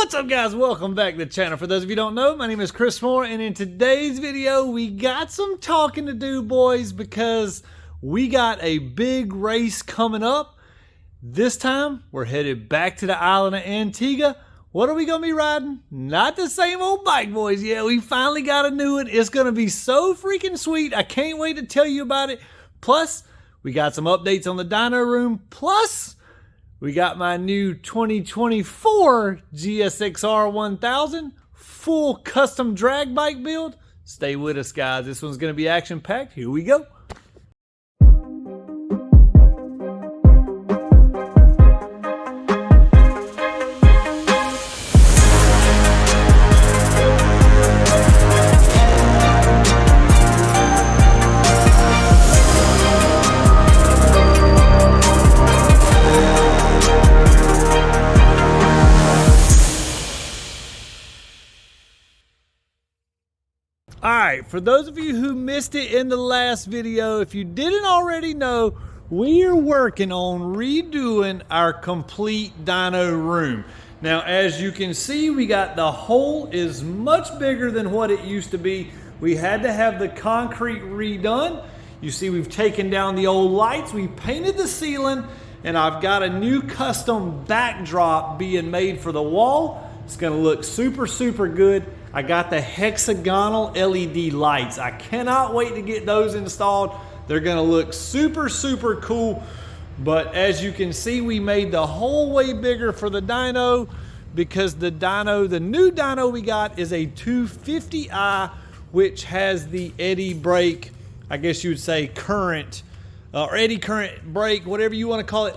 What's up, guys? Welcome back to the channel. For those of you who don't know, my name is Chris Moore, and in today's video we got some talking to do, boys, because we got a big race coming up. This time we're headed back to the island of Antiga. What are we gonna be riding? Not the same old bike, boys. Yeah, we finally got a new one. It's gonna be so freaking sweet. I can't wait to tell you about it. Plus, we got some updates on the dyno room. Plus, we got my new 2024 GSXR1000 full custom drag bike build. Stay with us, guys. This one's going to be action-packed. Here we go. Alright, for those of you who missed it in the last video, if you didn't already know, we are working on redoing our complete dyno room. Now, as you can see, we got the hole is much bigger than what it used to be. We had to have the concrete redone. You see, we've taken down the old lights, we painted the ceiling, and I've got a new custom backdrop being made for the wall. It's gonna look super, super good. I got the hexagonal LED lights. I cannot wait to get those installed. They're gonna look super, super cool. But as you can see, we made the hole way bigger for the dyno because the new dyno we got is a 250i, which has the eddy brake, I guess you would say current, or eddy current brake, whatever you wanna call it,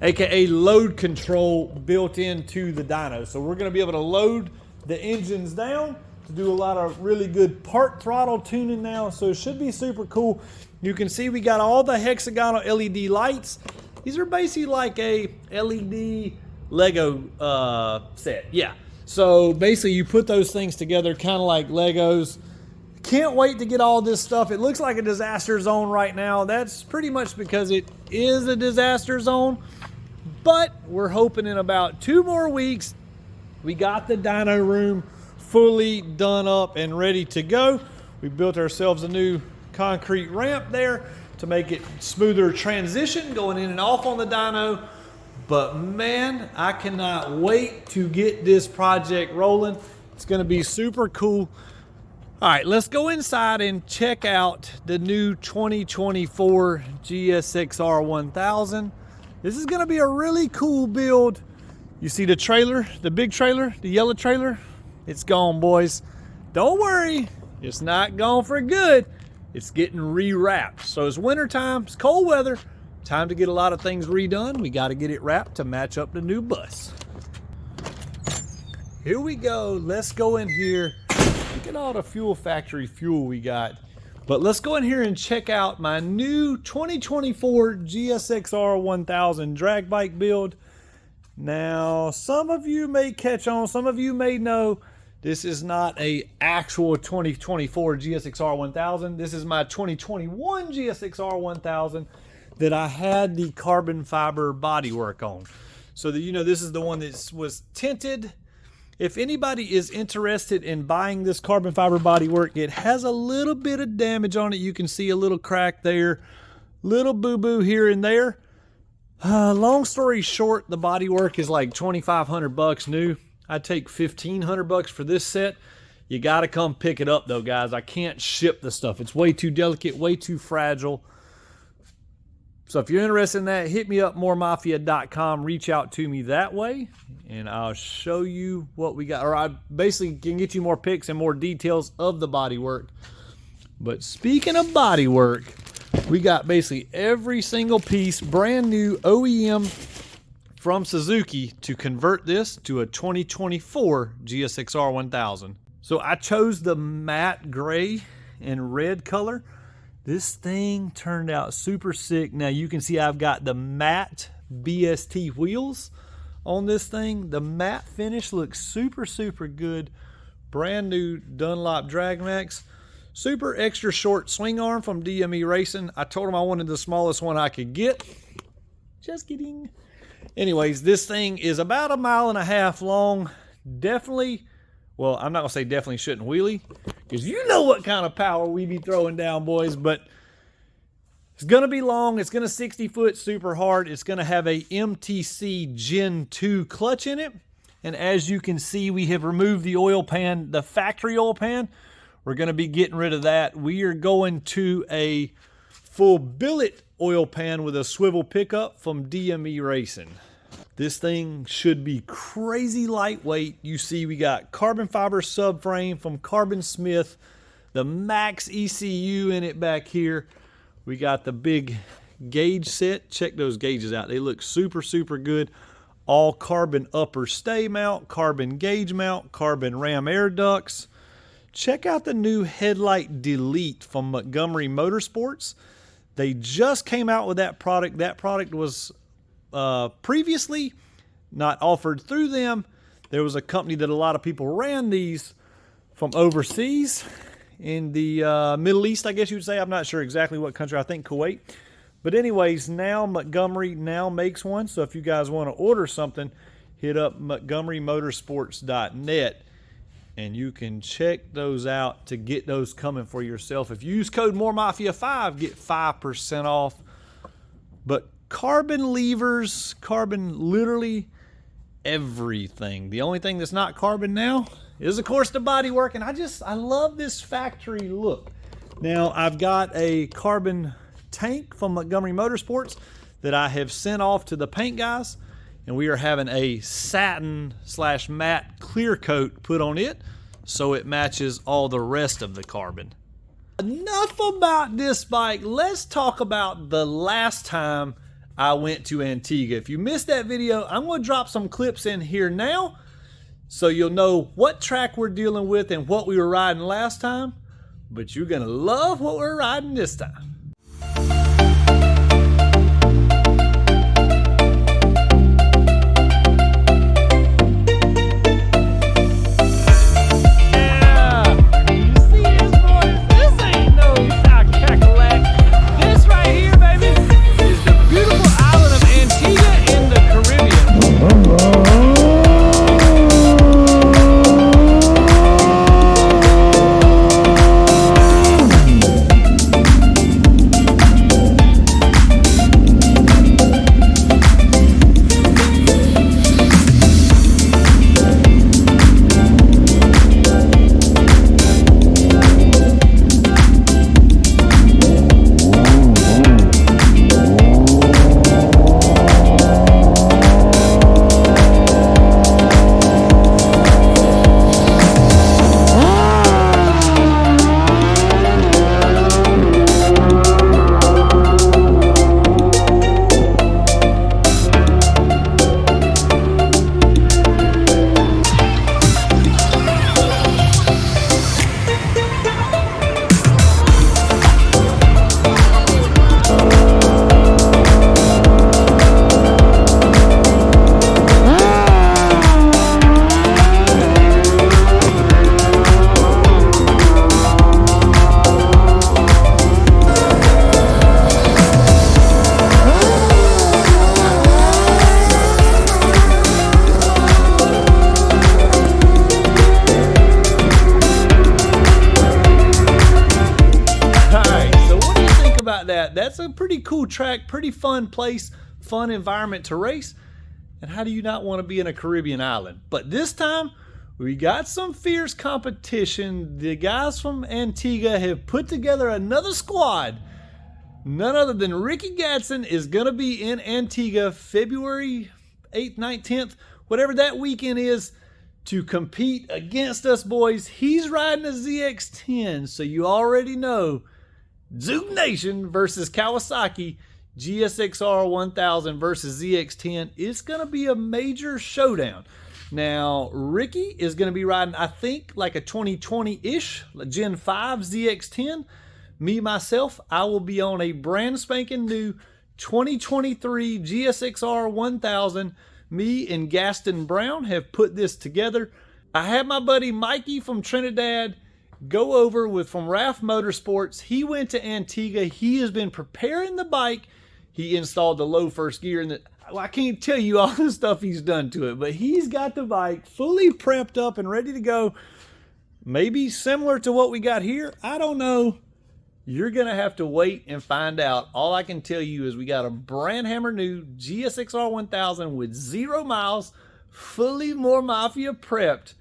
AKA load control built into the dyno. So we're gonna be able to load the engines down to do a lot of really good part throttle tuning now, so it should be super cool. You can see we got all the hexagonal LED lights. These are basically like a LED Lego set. Yeah, so basically you put those things together kind of like Legos. Can't wait to get all this stuff. It looks like a disaster zone right now. That's pretty much because it is a disaster zone, but we're hoping in about 2 more weeks we got the dyno room fully done up and ready to go. We built ourselves a new concrete ramp there to make it smoother transition going in and off on the dyno. But man, I cannot wait to get this project rolling. It's gonna be super cool. All right, let's go inside and check out the new 2024 GSXR1000. This is gonna be a really cool build. You see the trailer, the big trailer, the yellow trailer? It's gone, boys. Don't worry, it's not gone for good. It's getting rewrapped. So it's winter time, it's cold weather, time to get a lot of things redone. We gotta get it wrapped to match up the new bus. Here we go, let's go in here. Look at all the fuel factory fuel we got. But let's go in here and check out my new 2024 GSXR1000 drag bike build. Now, some of you may catch on, some of you may know this is not a actual 2024 GSXR1000. This is my 2021 GSXR1000 that I had the carbon fiber bodywork on. So that, you know, this is the one that was tinted. If anybody is interested in buying this carbon fiber bodywork, it has a little bit of damage on it. You can see a little crack there, little boo-boo here and there. Long story short, the bodywork is like $2,500 new. I'd take $1,500 for this set. You got to come pick it up though, guys. I can't ship the stuff. It's way too delicate, way too fragile. So if you're interested in that, hit me up, moremafia.com. Reach out to me that way, and I'll show you what we got. Or I basically can get you more pics and more details of the bodywork. But speaking of bodywork, we got basically every single piece brand new OEM from Suzuki to convert this to a 2024 GSXR1000. So I chose the matte gray and red color. This thing turned out super sick. Now you can see I've got the matte BST wheels on this thing. The matte finish looks super, super good. Brand new Dunlop Drag Max. Super extra short swing arm from DME Racing. I told them I wanted the smallest one I could get. Just kidding. Anyways, this thing is about 1.5 miles long. Definitely, well, I'm not gonna say definitely shouldn't wheelie, because you know what kind of power we be throwing down, boys. But it's gonna be long. It's gonna 60 foot super hard. It's gonna have a MTC Gen 2 clutch in it. And as you can see, we have removed the oil pan, the factory oil pan. We're gonna be getting rid of that. We are going to a full billet oil pan with a swivel pickup from DME Racing. This thing should be crazy lightweight. You see we got carbon fiber subframe from Carbon Smith, the max ECU in it back here. We got the big gauge set. Check those gauges out. They look super, super good. All carbon upper stay mount, carbon gauge mount, carbon ram air ducts. Check out the new headlight delete from Montgomery Motorsports. They just came out with that product. That product was previously not offered through them. There was a company that a lot of people ran these from overseas in the Middle East, I guess you would say. I'm not sure exactly what country. I think Kuwait. But anyways, now Montgomery now makes one. So if you guys want to order something, hit up montgomerymotorsports.net and you can check those out to get those coming for yourself. If you use code MOREMAFIA5, get 5% off. But carbon levers, carbon literally everything. The only thing that's not carbon now is, of course, the bodywork. And I love this factory look. Now, I've got a carbon tank from Montgomery Motorsports that I have sent off to the paint guys, and we are having a satin / matte clear coat put on it so it matches all the rest of the carbon. Enough about this bike. Let's talk about the last time I went to Antiga. If you missed that video, I'm going to drop some clips in here now so you'll know what track we're dealing with and what we were riding last time, but you're going to love what we're riding this time. That's a pretty cool track, pretty fun place, fun environment to race. And how do you not want to be in a Caribbean island? But this time, we got some fierce competition. The guys from Antiga have put together another squad. None other than Ricky Gatson is going to be in Antiga February 8th, 9th, 10th, whatever that weekend is, to compete against us boys. He's riding a ZX10, so you already know Zoom Nation versus Kawasaki, GSXR1000 versus ZX10. It's going to be a major showdown. Now, Ricky is going to be riding, I think, like a 2020-ish Gen 5 ZX10. Me, myself, I will be on a brand spanking new 2023 GSXR1000. Me and Gaston Brown have put this together. I had my buddy Mikey from Trinidad go over from Raft Motorsports. He went to Antigua. He has been preparing the bike. He installed the low first gear, and I can't tell you all the stuff he's done to it, but he's got the bike fully prepped up and ready to go. Maybe similar to what we got here. I don't know. You're going to have to wait and find out. All I can tell you is we got a brand hammer new GSXR1000 with 0 miles, fully more Mafia prepped,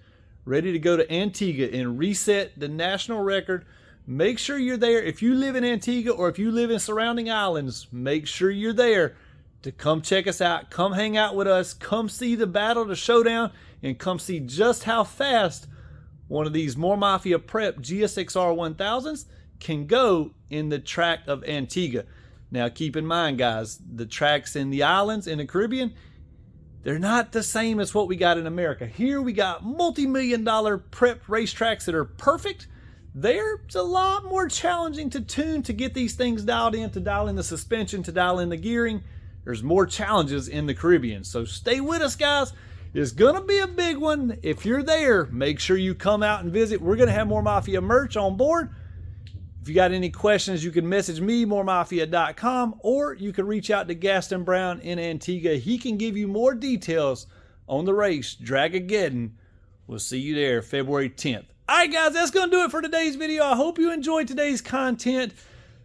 ready to go to Antiga and reset the national record. Make sure you're there. If you live in Antigua or if you live in surrounding islands, make sure you're there to come check us out. Come hang out with us. Come see the battle, the showdown, and come see just how fast one of these more Mafia prep GSXR 1000s can go in the track of Antigua. Now keep in mind, guys, the tracks in the islands in the Caribbean, they're not the same as what we got in America. Here we got multi-million-dollar prep racetracks that are perfect. There's a lot more challenging to tune, to get these things dialed in, to dial in the suspension, to dial in the gearing. There's more challenges in the Caribbean. So stay with us, guys. It's gonna be a big one. If you're there, make sure you come out and visit. We're gonna have more Mafia merch on board. If you got any questions, you can message me, moremafia.com, or you can reach out to Gaston Brown in Antigua. He can give you more details on the race, Dragageddon. We'll see you there February 10th. All right, guys, that's going to do it for today's video. I hope you enjoyed today's content.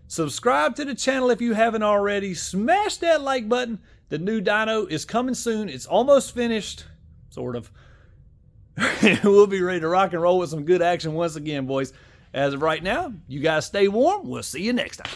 Subscribe to the channel if you haven't already. Smash that like button. The new dyno is coming soon. It's almost finished, sort of. We'll be ready to rock and roll with some good action once again, boys. As of right now, you guys stay warm. We'll see you next time.